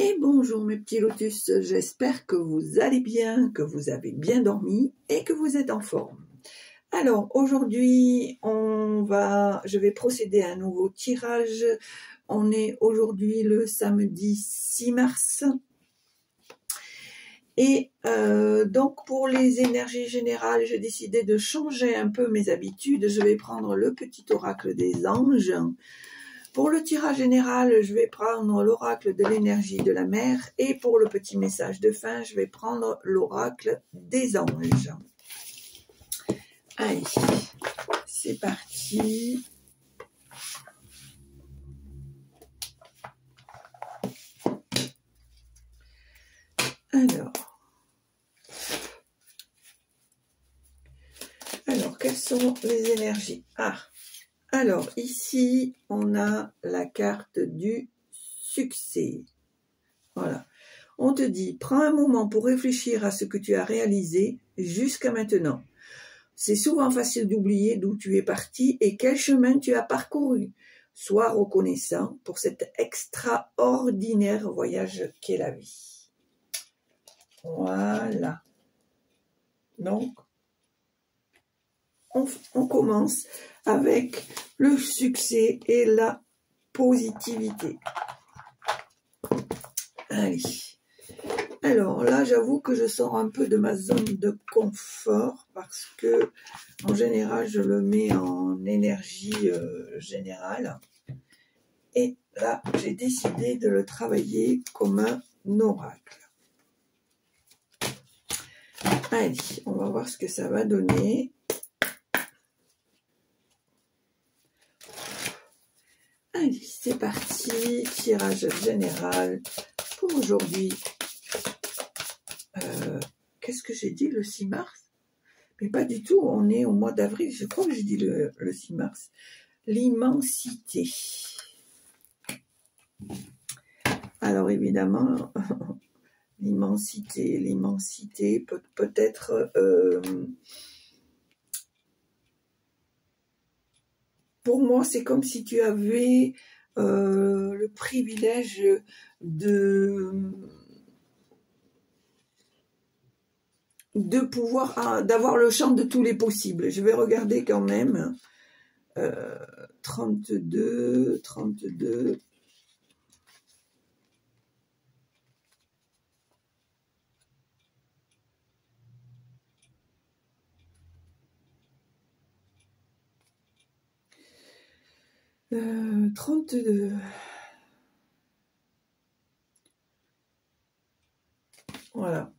Et bonjour mes petits lotus, j'espère que vous allez bien, que vous avez bien dormi et que vous êtes en forme. Alors aujourd'hui, je vais procéder à un nouveau tirage. On est aujourd'hui le samedi 6 mars. Et donc pour les énergies générales, j'ai décidé de changer un peu mes habitudes. Je vais prendre le petit oracle des anges. Pour le tirage général, je vais prendre l'oracle de l'énergie de la mer. Et pour le petit message de fin, je vais prendre l'oracle des anges. Allez, c'est parti. Alors, quelles sont les énergies? Alors ici, on a la carte du succès. Voilà. On te dit, prends un moment pour réfléchir à ce que tu as réalisé jusqu'à maintenant. C'est souvent facile d'oublier d'où tu es parti et quel chemin tu as parcouru. Sois reconnaissant pour cet extraordinaire voyage qu'est la vie. Voilà. Donc, on commence avec le succès et la positivité. Allez. Alors là, j'avoue que je sors un peu de ma zone de confort parce que, en général, je le mets en énergie générale. Et là, j'ai décidé de le travailler comme un oracle. Allez, on va voir ce que ça va donner. Allez, c'est parti. Tirage général pour aujourd'hui. Qu'est-ce que j'ai dit, le 6 mars? Mais pas du tout, on est au mois d'avril. Je crois que j'ai dit le 6 mars. L'immensité. Alors évidemment, l'immensité peut-être... pour moi, c'est comme si tu avais le privilège de pouvoir, d'avoir le champ de tous les possibles. Je vais regarder quand même. 32. Euh, 32. Voilà.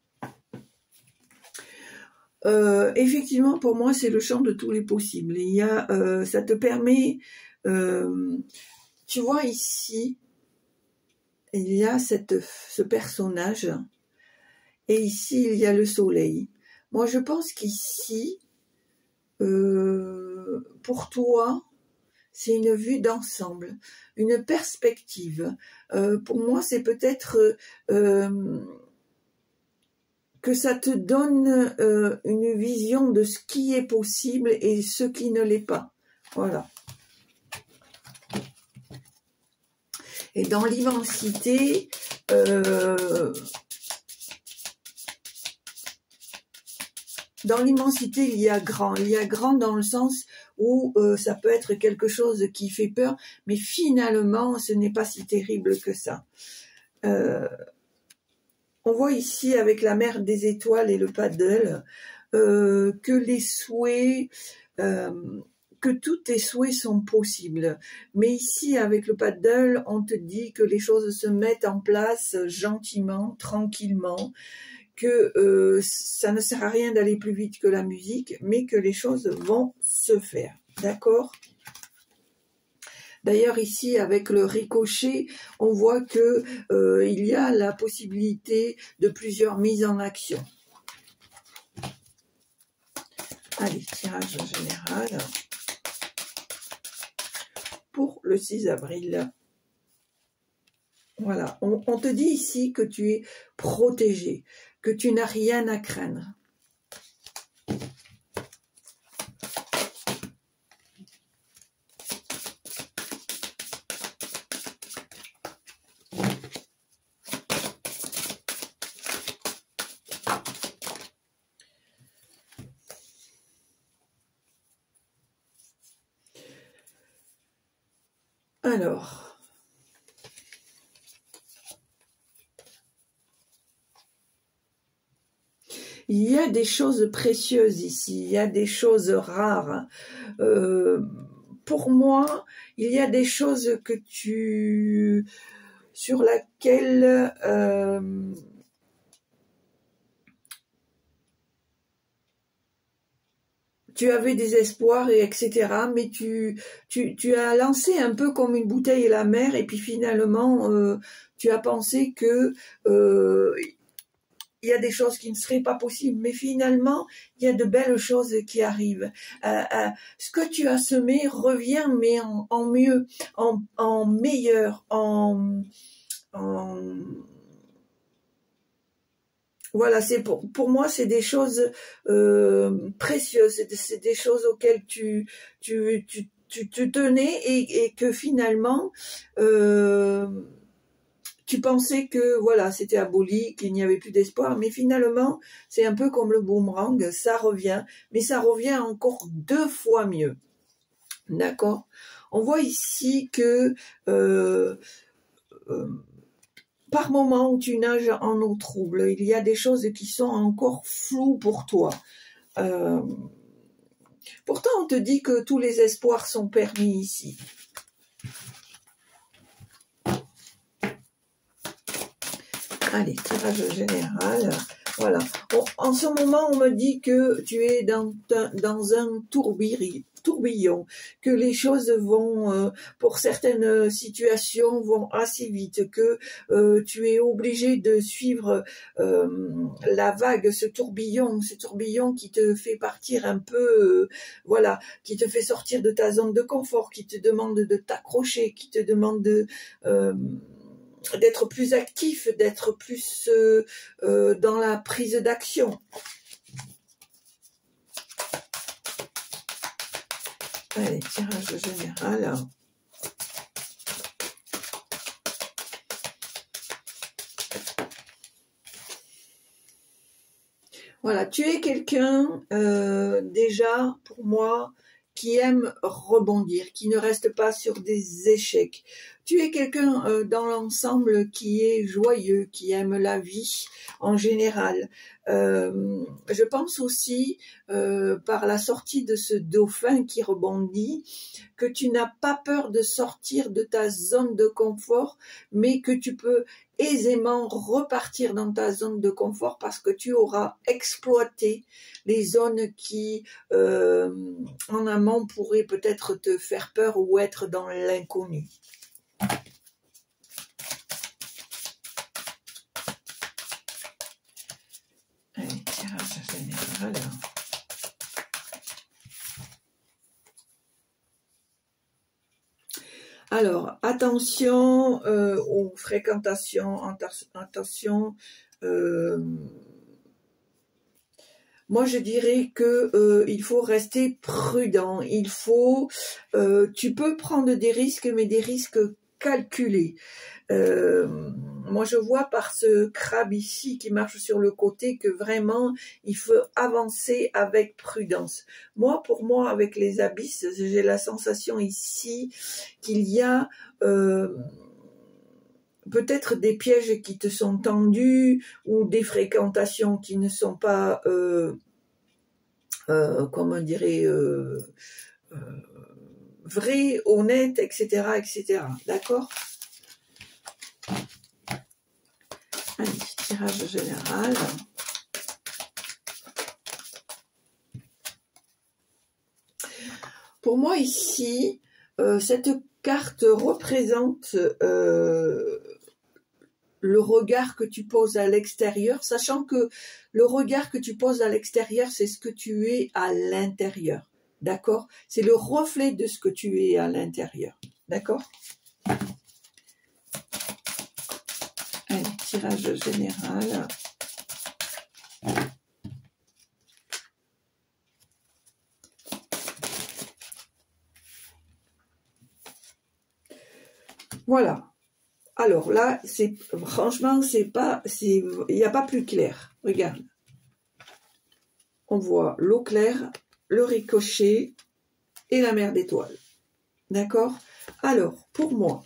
Effectivement, pour moi, c'est le champ de tous les possibles. Il y a, ça te permet, tu vois ici, il y a ce personnage, et ici il y a le soleil. Moi, je pense qu'ici, pour toi, c'est une vue d'ensemble, une perspective. Pour moi, c'est peut-être que ça te donne une vision de ce qui est possible et ce qui ne l'est pas. Voilà. Et dans l'immensité, il y a grand. Il y a grand dans le sens où ça peut être quelque chose qui fait peur, mais finalement, ce n'est pas si terrible que ça. On voit ici avec la mer des étoiles et le paddle que les souhaits, que tous tes souhaits sont possibles. Mais ici avec le paddle, on te dit que les choses se mettent en place gentiment, tranquillement, que ça ne sert à rien d'aller plus vite que la musique, mais que les choses vont se faire. D'accord ? D'ailleurs, ici, avec le ricochet, on voit que il y a la possibilité de plusieurs mises en action. Allez, tirage général pour le 6 avril. Voilà, on te dit ici que tu es protégé, que tu n'as rien à craindre. Alors, il y a des choses précieuses ici, il y a des choses rares. Pour moi, il y a des choses que sur laquelle tu avais des espoirs et etc. Mais tu as lancé un peu comme une bouteille à la mer et puis finalement tu as pensé que il y a des choses qui ne seraient pas possibles, mais finalement, il y a de belles choses qui arrivent. Ce que tu as semé revient, mais en mieux, en meilleur, voilà, c'est pour moi, c'est des choses précieuses, c'est des choses auxquelles tu tenais et que finalement tu pensais que voilà, c'était aboli, qu'il n'y avait plus d'espoir, mais finalement, c'est un peu comme le boomerang, ça revient, mais ça revient encore 2 fois mieux. D'accord? On voit ici que par moment où tu nages en eau trouble, il y a des choses qui sont encore floues pour toi. Pourtant, on te dit que tous les espoirs sont permis ici. Allez, tirage général. Voilà. En ce moment, on me dit que tu es dans un tourbillon, que les choses vont, pour certaines situations, vont assez vite, que tu es obligé de suivre la vague, ce tourbillon qui te fait partir un peu, voilà, qui te fait sortir de ta zone de confort, qui te demande de t'accrocher, qui te demande de d'être plus actif, d'être plus dans la prise d'action. Allez, tirage général. Voilà, tu es quelqu'un déjà, pour moi, qui aime rebondir, qui ne reste pas sur des échecs. Tu es quelqu'un dans l'ensemble qui est joyeux, qui aime la vie en général. Je pense aussi, par la sortie de ce dauphin qui rebondit, que tu n'as pas peur de sortir de ta zone de confort, mais que tu peux aisément repartir dans ta zone de confort parce que tu auras exploité les zones qui, en amont, pourraient peut-être te faire peur ou être dans l'inconnu. Allez, tirage général. Alors, attention aux fréquentations, attention. Moi, je dirais que il faut rester prudent. Il faut, tu peux prendre des risques, mais des risques calculés. Moi, je vois par ce crabe ici qui marche sur le côté que vraiment, il faut avancer avec prudence. Pour moi, avec les abysses, j'ai la sensation ici qu'il y a peut-être des pièges qui te sont tendus ou des fréquentations qui ne sont pas, comment on dirait, vraies, honnêtes, etc., etc. D'accord ? Allez, tirage général. Pour moi ici, cette carte représente le regard que tu poses à l'extérieur, sachant que le regard que tu poses à l'extérieur, c'est ce que tu es à l'intérieur. D'accord ? C'est le reflet de ce que tu es à l'intérieur. D'accord ? Allez, tirage général. Voilà. Alors là, franchement, il n'y a pas plus clair. Regarde. On voit l'eau claire, le ricochet et la mer d'étoiles. D'accord ? Alors, pour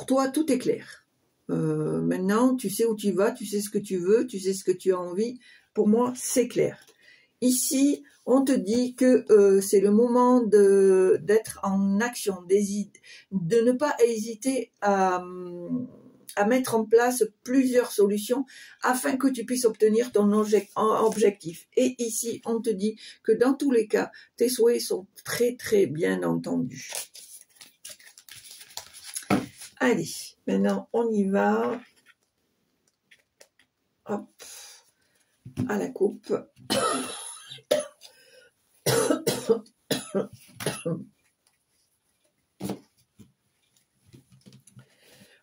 toi, tout est clair. Maintenant, tu sais où tu vas, tu sais ce que tu veux, tu sais ce que tu as envie. Pour moi, c'est clair. Ici, on te dit que c'est le moment d'être en action, de ne pas hésiter à mettre en place plusieurs solutions afin que tu puisses obtenir ton objectif. Et ici, on te dit que dans tous les cas, tes souhaits sont très très bien entendus. Allez, maintenant on y va. Hop, à la coupe.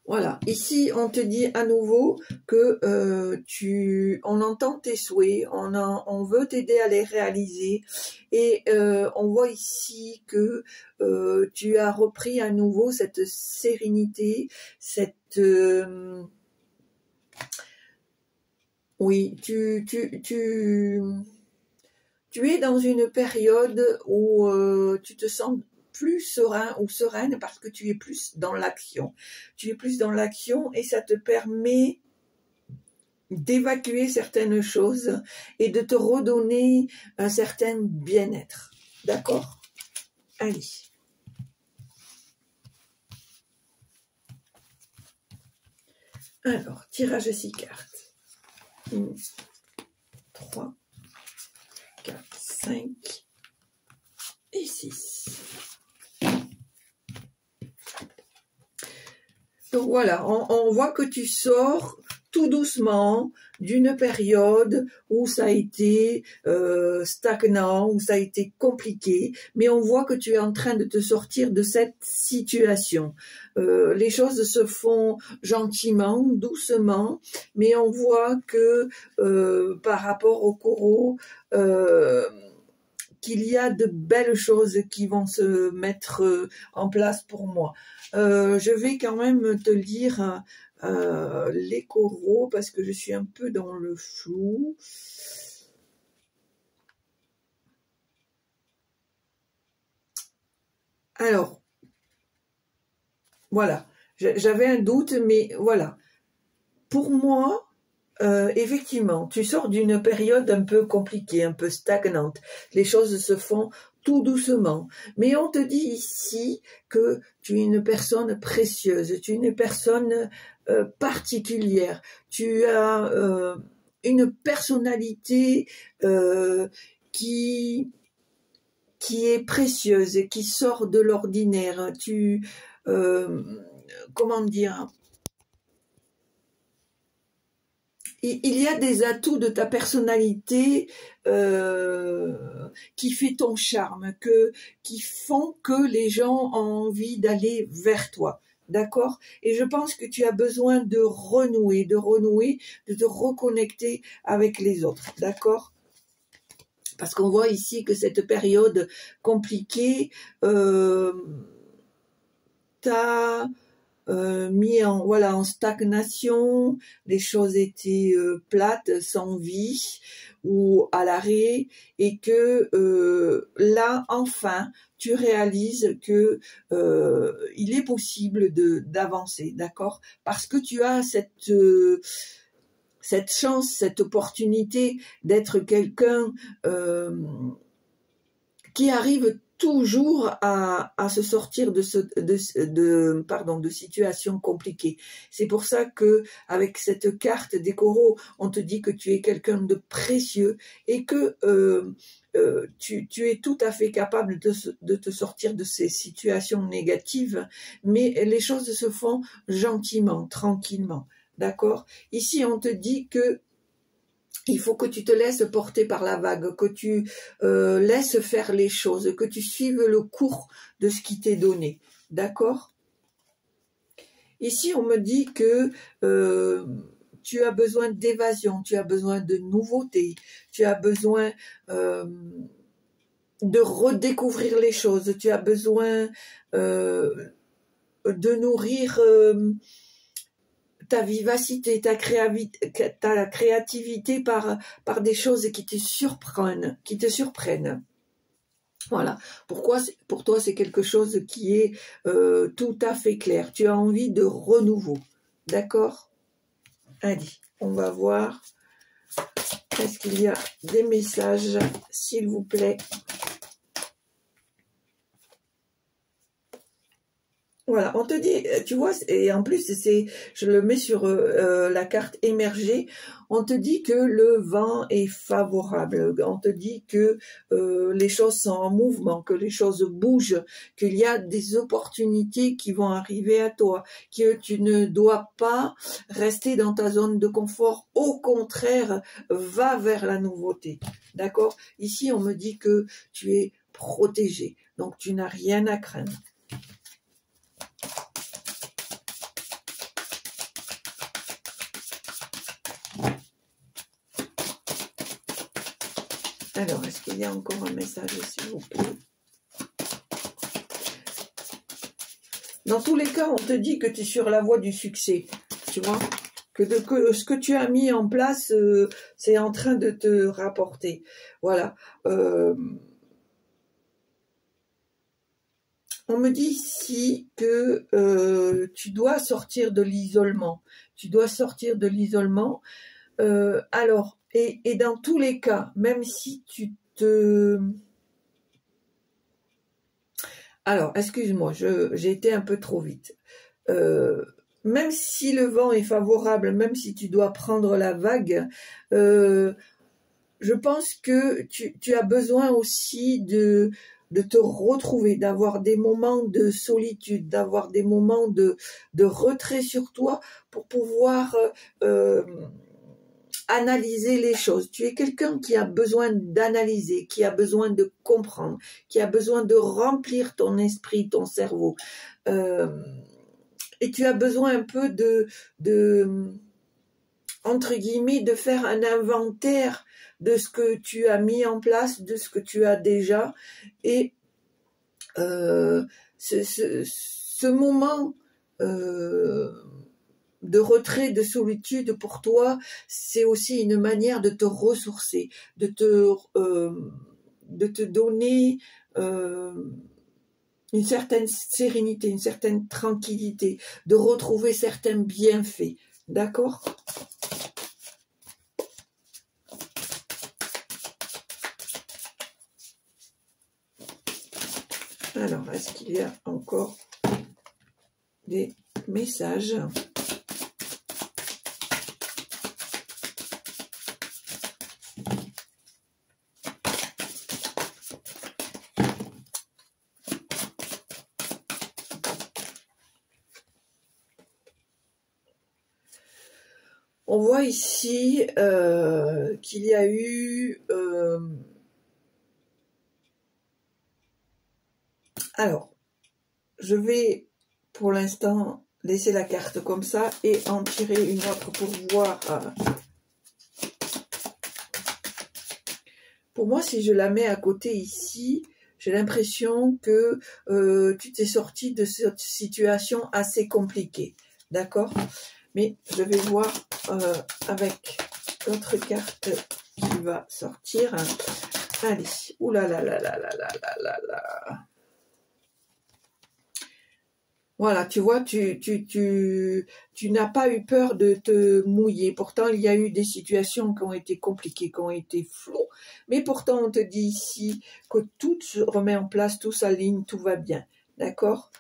Voilà, ici on te dit à nouveau que on entend tes souhaits, on veut t'aider à les réaliser et on voit ici que tu as repris à nouveau cette sérénité, cette oui, tu es dans une période où tu te sens plus serein ou sereine parce que tu es plus dans l'action. Tu es plus dans l'action et ça te permet d'évacuer certaines choses et de te redonner un certain bien-être. D'accord? Allez. Alors, tirage à 6 cartes. 1, 3, 4, 5 et 6. Donc voilà, on voit que tu sors tout doucement d'une période où ça a été stagnant, où ça a été compliqué, mais on voit que tu es en train de te sortir de cette situation. Les choses se font gentiment, doucement, mais on voit que par rapport au coraux, qu'il y a de belles choses qui vont se mettre en place pour moi. Je vais quand même te lire les coraux parce que je suis un peu dans le flou. Alors, voilà, j'avais un doute, mais voilà. Pour moi, effectivement, tu sors d'une période un peu compliquée, un peu stagnante. Les choses se font tout doucement. Mais on te dit ici que tu es une personne précieuse, tu es une personne particulière. Tu as une personnalité qui est précieuse et qui sort de l'ordinaire. Comment dire? Il y a des atouts de ta personnalité qui fait ton charme, qui font que les gens ont envie d'aller vers toi. D'accord? Et je pense que tu as besoin de renouer, de te reconnecter avec les autres. D'accord? Parce qu'on voit ici que cette période compliquée t'a mis en stagnation, les choses étaient plates, sans vie ou à l'arrêt, et que là enfin tu réalises que il est possible d'avancer, d'accord? Parce que tu as cette chance, cette opportunité d'être quelqu'un qui arrive toujours à se sortir de situations compliquées. C'est pour ça que avec cette carte des coraux, on te dit que tu es quelqu'un de précieux et que tu es tout à fait capable de te sortir de ces situations négatives, mais les choses se font gentiment, tranquillement. D'accord? Ici, on te dit que il faut que tu te laisses porter par la vague, que tu laisses faire les choses, que tu suives le cours de ce qui t'est donné. D'accord? Ici, on me dit que tu as besoin d'évasion, tu as besoin de nouveautés, tu as besoin de redécouvrir les choses, tu as besoin de nourrir ta vivacité, ta créativité par des choses qui te surprennent. Voilà. Pourquoi pour toi c'est quelque chose qui est tout à fait clair. Tu as envie de renouveau. D'accord? Allez, on va voir. Est-ce qu'il y a des messages, s'il vous plaît? Voilà, on te dit, tu vois, et en plus, je le mets sur la carte émergée, on te dit que le vent est favorable, on te dit que les choses sont en mouvement, que les choses bougent, qu'il y a des opportunités qui vont arriver à toi, que tu ne dois pas rester dans ta zone de confort, au contraire, va vers la nouveauté, d'accord? Ici, on me dit que tu es protégé, donc tu n'as rien à craindre. Alors, est-ce qu'il y a encore un message, s'il vous plaît? Dans tous les cas, on te dit que tu es sur la voie du succès, tu vois, que ce que tu as mis en place, c'est en train de te rapporter. Voilà. On me dit ici que tu dois sortir de l'isolement. Tu dois sortir de l'isolement. Alors, et dans tous les cas, même si tu te... Alors, excuse-moi, j'ai été un peu trop vite. Même si le vent est favorable, même si tu dois prendre la vague, je pense que tu as besoin aussi de te retrouver, d'avoir des moments de solitude, d'avoir des moments de retrait sur toi pour pouvoir analyser les choses. Tu es quelqu'un qui a besoin d'analyser, qui a besoin de comprendre, qui a besoin de remplir ton esprit, ton cerveau. Et tu as besoin un peu entre guillemets, de faire un inventaire de ce que tu as mis en place, de ce que tu as déjà. Et ce moment de retrait, de solitude pour toi, c'est aussi une manière de te ressourcer, de te donner une certaine sérénité, une certaine tranquillité, de retrouver certains bienfaits. D'accord? Alors, est-ce qu'il y a encore des messages? On voit ici qu'il y a eu... Alors, je vais pour l'instant laisser la carte comme ça et en tirer une autre pour voir. Pour moi, si je la mets à côté ici, j'ai l'impression que tu t'es sorti de cette situation assez compliquée. D'accord? Mais je vais voir avec l'autre carte qui va sortir. Allez, oulala. Voilà, tu vois, tu n'as pas eu peur de te mouiller. Pourtant, il y a eu des situations qui ont été compliquées, qui ont été floues. Mais pourtant, on te dit ici que tout se remet en place, tout s'aligne, tout va bien. D'accord?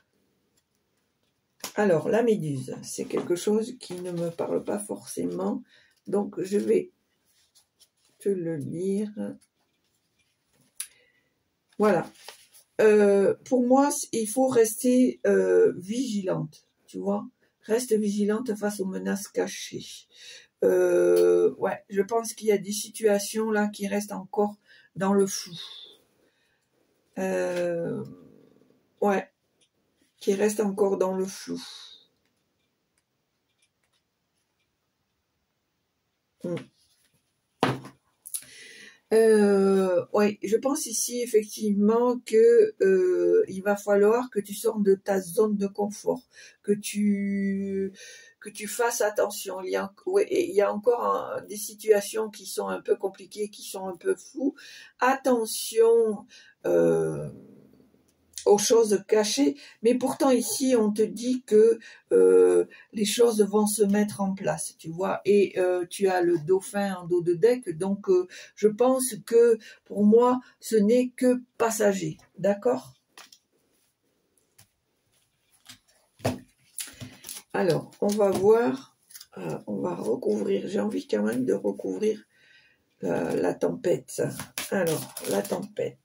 Alors, la méduse, c'est quelque chose qui ne me parle pas forcément. Donc, je vais te le lire. Voilà. Pour moi, il faut rester vigilante, tu vois. Reste vigilante face aux menaces cachées. Ouais, je pense qu'il y a des situations là qui restent encore dans le flou. Ouais, qui restent encore dans le flou. Oui, je pense ici effectivement que il va falloir que tu sortes de ta zone de confort, que tu que tu fasses attention. Il y a encore des situations qui sont un peu compliquées, qui sont un peu floues. Attention aux choses cachées, mais pourtant ici on te dit que les choses vont se mettre en place, tu vois, et tu as le dauphin en dos de deck, donc je pense que pour moi ce n'est que passager, d'accord? Alors on va voir, on va recouvrir, j'ai envie quand même de recouvrir la tempête. Alors la tempête.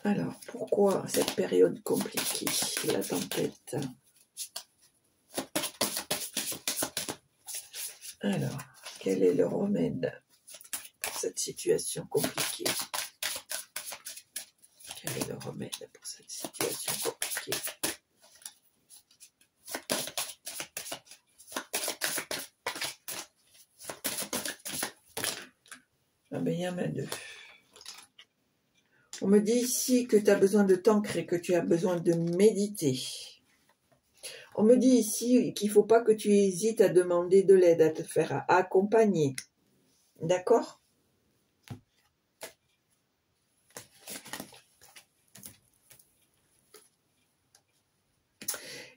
Alors, pourquoi cette période compliquée, la tempête? Alors, quel est le remède pour cette situation compliquée? Quel est le remède pour cette situation compliquée? Ah ben, il y en a deux. On me dit ici que tu as besoin de t'ancrer, que tu as besoin de méditer. On me dit ici qu'il ne faut pas que tu hésites à demander de l'aide, à te faire accompagner. D'accord?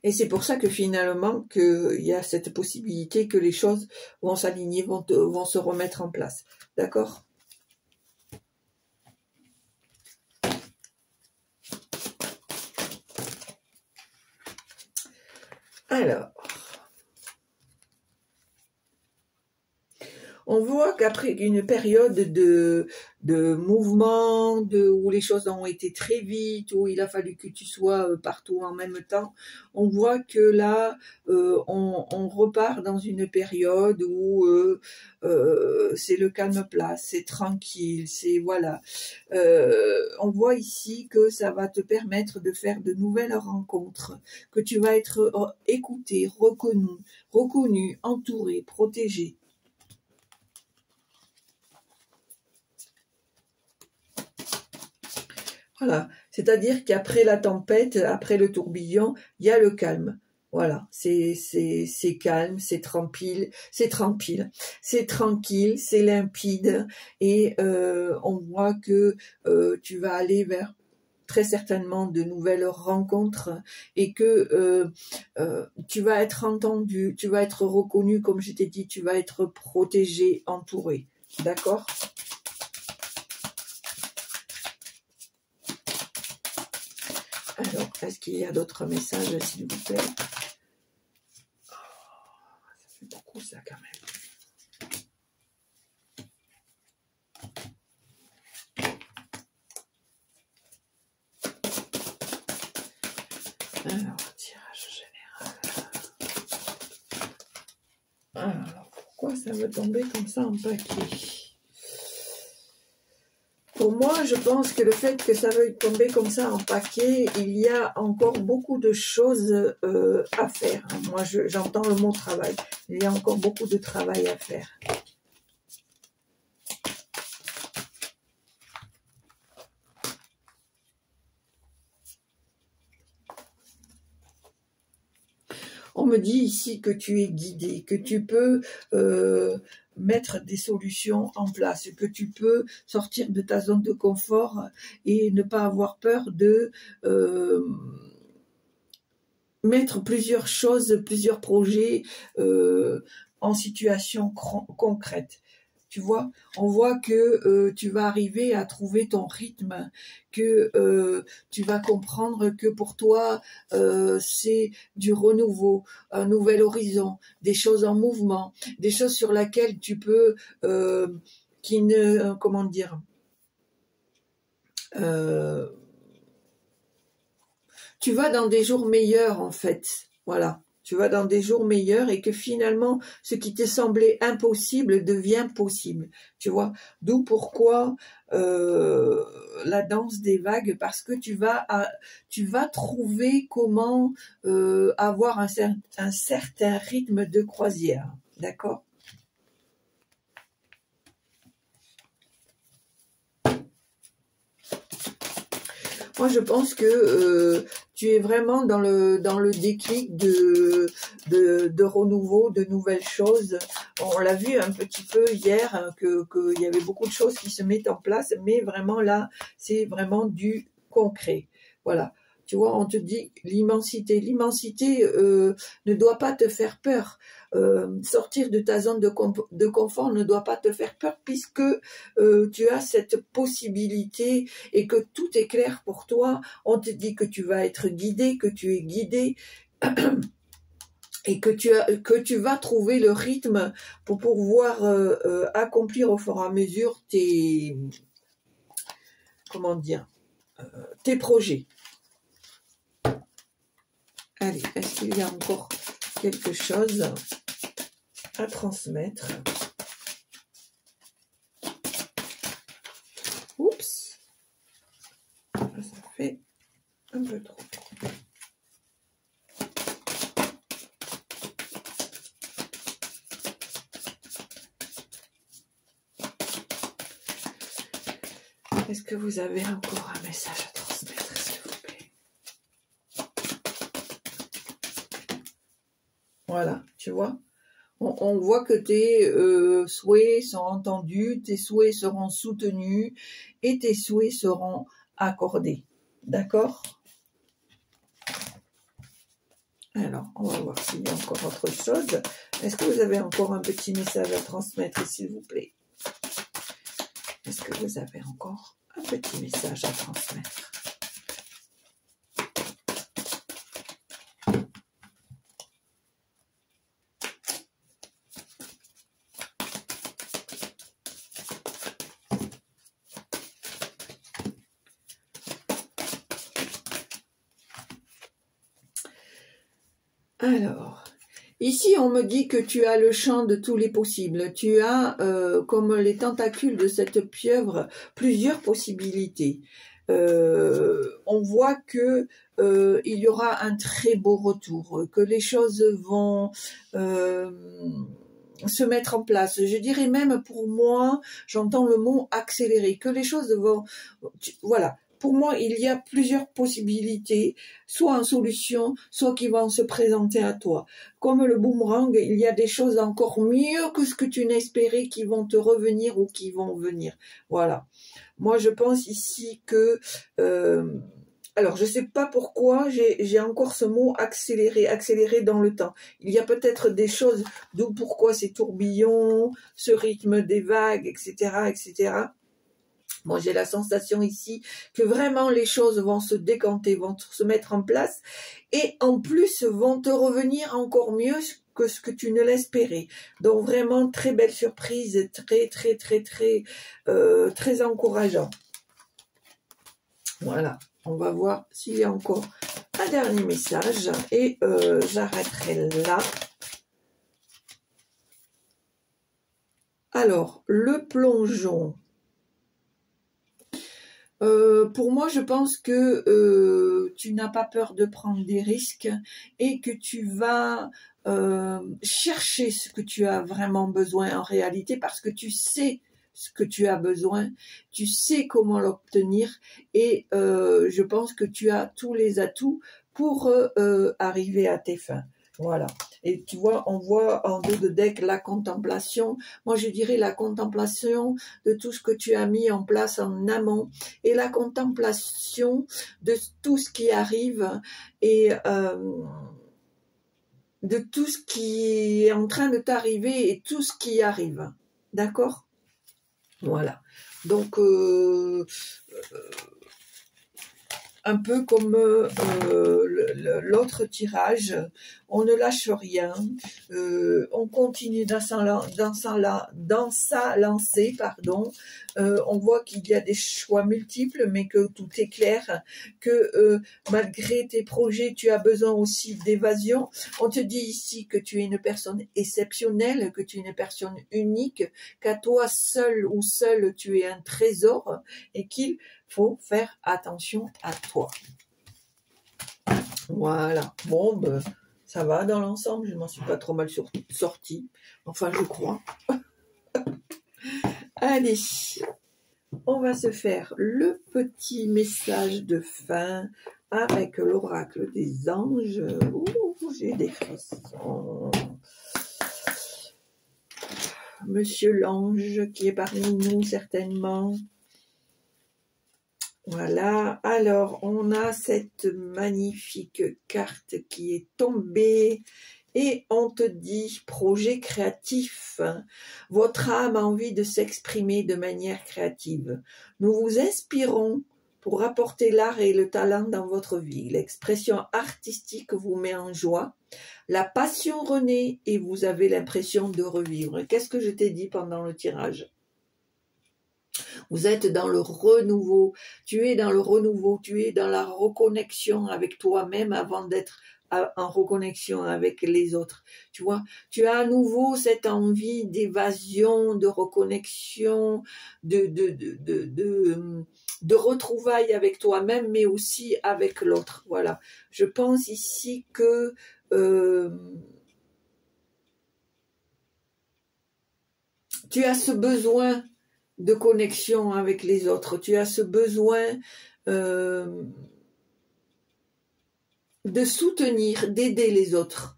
Et c'est pour ça que finalement, il y a cette possibilité que les choses vont s'aligner, vont se remettre en place. D'accord? Alors, on voit qu'après une période de mouvement, où les choses ont été très vite, où il a fallu que tu sois partout en même temps, on voit que là, on repart dans une période où c'est le calme plat, c'est tranquille, c'est voilà. On voit ici que ça va te permettre de faire de nouvelles rencontres, que tu vas être écouté, reconnu, entouré, protégé. Voilà, c'est-à-dire qu'après la tempête, après le tourbillon, il y a le calme. Voilà, c'est calme, c'est tranquille, c'est tranquille, c'est limpide, et on voit que tu vas aller vers très certainement de nouvelles rencontres, et que tu vas être entendu, tu vas être reconnu, comme je t'ai dit, tu vas être protégé, entouré. D'accord ? Alors, est-ce qu'il y a d'autres messages, s'il vous plaît? Oh, ça fait beaucoup, ça, quand même. Alors, tirage général. Alors, pourquoi ça veut tomber comme ça en paquet? Pour moi, je pense que le fait que ça veuille tomber comme ça en paquet, il y a encore beaucoup de choses à faire. Moi, j'entends le mot travail. Il y a encore beaucoup de travail à faire. On me dit ici que tu es guidé, que tu peux mettre des solutions en place, que tu peux sortir de ta zone de confort et ne pas avoir peur de mettre plusieurs choses, plusieurs projets en situation concrète. Tu vois, on voit que tu vas arriver à trouver ton rythme, que tu vas comprendre que pour toi, c'est du renouveau, un nouvel horizon, des choses en mouvement, des choses sur lesquelles tu peux, comment dire, tu vas dans des jours meilleurs en fait, voilà. Tu vas dans des jours meilleurs et que finalement, ce qui te semblait impossible devient possible, tu vois. D'où pourquoi la danse des vagues, parce que tu vas trouver comment avoir un certain rythme de croisière, d'accord ? Moi, je pense que tu es vraiment dans le déclic de renouveau, de nouvelles choses. On l'a vu un petit peu hier, hein, qu'il y avait beaucoup de choses qui se mettent en place, mais vraiment là, c'est vraiment du concret. Voilà. Tu vois, on te dit l'immensité. L'immensité ne doit pas te faire peur. Sortir de ta zone de confort ne doit pas te faire peur puisque tu as cette possibilité et que tout est clair pour toi. On te dit que tu vas être guidé, que tu es guidé et que tu vas trouver le rythme pour pouvoir accomplir au fur et à mesure tes projets. Allez, est-ce qu'il y a encore quelque chose à transmettre? Oups, ça fait un peu trop. Est-ce que vous avez encore un message à transmettre, s'il vous plaît? Voilà, tu vois, on voit que tes souhaits sont entendus, tes souhaits seront soutenus et tes souhaits seront accordés. D'accord? Alors, on va voir s'il y a encore autre chose. Est-ce que vous avez encore un petit message à transmettre, s'il vous plaît? Est-ce que vous avez encore un petit message à transmettre? Alors, ici on me dit que tu as le champ de tous les possibles. Tu as, comme les tentacules de cette pieuvre, plusieurs possibilités. On voit que il y aura un très beau retour, que les choses vont se mettre en place. Je dirais même pour moi, j'entends le mot accélérer, que les choses vont... Voilà. Pour moi, il y a plusieurs possibilités, soit en solution, soit qui vont se présenter à toi. Comme le boomerang, il y a des choses encore mieux que ce que tu n'espérais qui vont te revenir ou qui vont venir. Voilà. Moi, je pense ici que... alors, je ne sais pas pourquoi j'ai encore ce mot accélérer, accélérer dans le temps. Il y a peut-être des choses, d'où pourquoi ces tourbillons, ce rythme des vagues, etc., etc. Moi, j'ai la sensation ici que vraiment les choses vont se décanter, vont se mettre en place et en plus vont te revenir encore mieux que ce que tu ne l'espérais. Donc vraiment très belle surprise, très encourageant. Voilà, on va voir s'il y a encore un dernier message et j'arrêterai là. Alors, le plongeon. Pour moi, je pense que tu n'as pas peur de prendre des risques et que tu vas chercher ce que tu as vraiment besoin en réalité parce que tu sais ce que tu as besoin, tu sais comment l'obtenir et je pense que tu as tous les atouts pour arriver à tes fins. Voilà. Et tu vois, on voit en dos de deck la contemplation. Moi, je dirais la contemplation de tout ce que tu as mis en place en amont et la contemplation de tout ce qui arrive et de tout ce qui est en train de t'arriver et tout ce qui arrive. D'accord? Voilà. Donc, un peu comme l'autre tirage, on ne lâche rien, on continue dans sa lancée, pardon. On voit qu'il y a des choix multiples, mais que tout est clair, que malgré tes projets, tu as besoin aussi d'évasion. On te dit ici que tu es une personne exceptionnelle, que tu es une personne unique, qu'à toi seul ou seule, tu es un trésor et qu'il faut faire attention à toi. Voilà. Bon, ben, ça va dans l'ensemble. Je ne m'en suis pas trop mal sortie. Enfin, je crois. Allez, on va se faire le petit message de fin avec l'oracle des anges. Ouh, j'ai des frissons. Monsieur l'ange qui est parmi nous certainement. Voilà, alors on a cette magnifique carte qui est tombée et on te dit projet créatif. Votre âme a envie de s'exprimer de manière créative. Nous vous inspirons pour apporter l'art et le talent dans votre vie. L'expression artistique vous met en joie. La passion renaît et vous avez l'impression de revivre. Qu'est-ce que je t'ai dit pendant le tirage ? Vous êtes dans le renouveau, tu es dans le renouveau, tu es dans la reconnexion avec toi-même avant d'être en reconnexion avec les autres. Tu vois, tu as à nouveau cette envie d'évasion, de reconnexion, de retrouvailles avec toi-même, mais aussi avec l'autre. Voilà. Je pense ici que tu as ce besoin de connexion avec les autres. Tu as ce besoin de soutenir, d'aider les autres.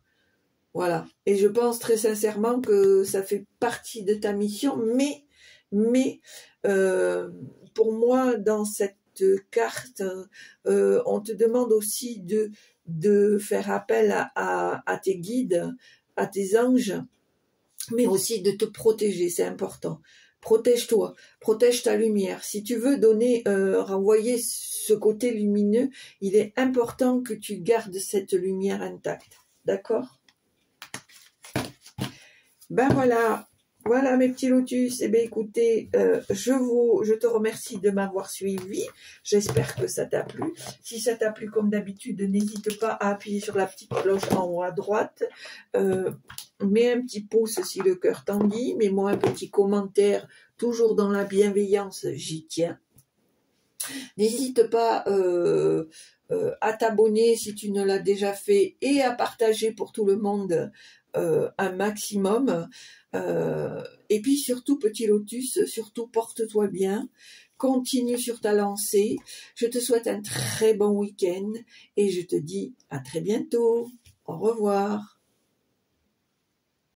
Voilà. Et je pense très sincèrement que ça fait partie de ta mission, mais pour moi, dans cette carte, on te demande aussi de faire appel à tes guides, à tes anges, mais aussi de te protéger, c'est important. Protège-toi, protège ta lumière. Si tu veux donner, renvoyer ce côté lumineux, il est important que tu gardes cette lumière intacte. D'accord ? Ben voilà, voilà mes petits lotus. Eh bien écoutez, je te remercie de m'avoir suivi. J'espère que ça t'a plu. Si ça t'a plu comme d'habitude, n'hésite pas à appuyer sur la petite cloche en haut à droite. Mets un petit pouce si le cœur t'en dit. Mets-moi un petit commentaire, toujours dans la bienveillance, j'y tiens. N'hésite pas à t'abonner si tu ne l'as déjà fait et à partager pour tout le monde un maximum. Et puis surtout, petit lotus, surtout porte-toi bien. Continue sur ta lancée. Je te souhaite un très bon week-end et je te dis à très bientôt. Au revoir.